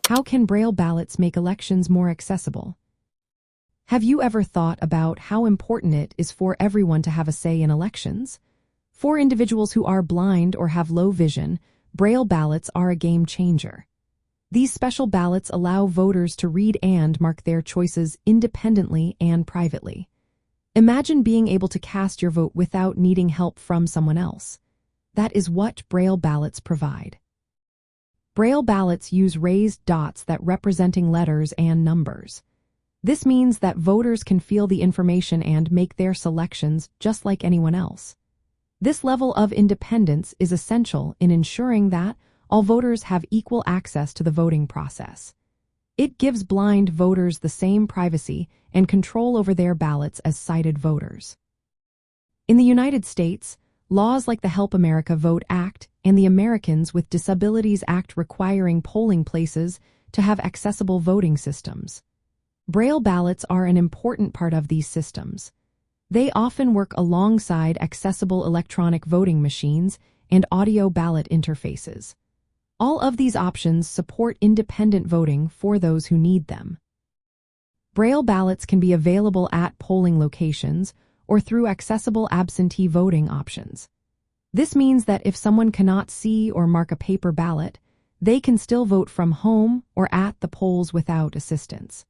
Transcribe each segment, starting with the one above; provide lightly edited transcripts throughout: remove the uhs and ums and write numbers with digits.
How can Braille ballots make elections more accessible? Have you ever thought about how important it is for everyone to have a say in elections? For individuals who are blind or have low vision, Braille ballots are a game changer. These special ballots allow voters to read and mark their choices independently and privately. Imagine being able to cast your vote without needing help from someone else. That is what Braille ballots provide. Braille ballots use raised dots that representing letters and numbers. This means that voters can feel the information and make their selections just like anyone else. This level of independence is essential in ensuring that all voters have equal access to the voting process. It gives blind voters the same privacy and control over their ballots as sighted voters. In the United States, laws like the Help America Vote Act and the Americans with Disabilities Act requiring polling places to have accessible voting systems. Braille ballots are an important part of these systems. They often work alongside accessible electronic voting machines and audio ballot interfaces. All of these options support independent voting for those who need them. Braille ballots can be available at polling locations or through accessible absentee voting options. This means that if someone cannot see or mark a paper ballot, they can still vote from home or at the polls without assistance.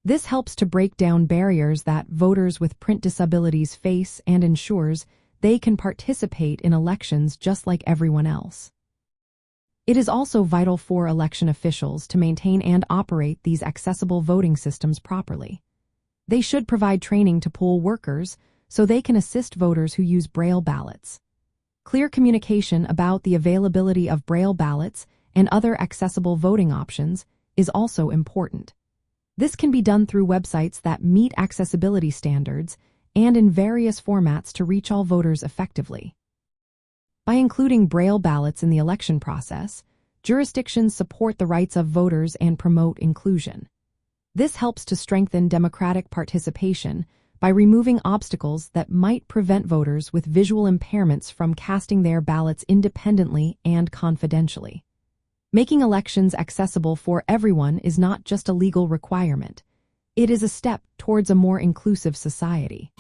This helps to break down barriers that voters with print disabilities face and ensures they can participate in elections just like everyone else. It is also vital for election officials to maintain and operate these accessible voting systems properly. They should provide training to poll workers so they can assist voters who use Braille ballots. Clear communication about the availability of Braille ballots and other accessible voting options is also important. This can be done through websites that meet accessibility standards and in various formats to reach all voters effectively. By including Braille ballots in the election process, jurisdictions support the rights of voters and promote inclusion. This helps to strengthen democratic participation by removing obstacles that might prevent voters with visual impairments from casting their ballots independently and confidentially. Making elections accessible for everyone is not just a legal requirement. It is a step towards a more inclusive society.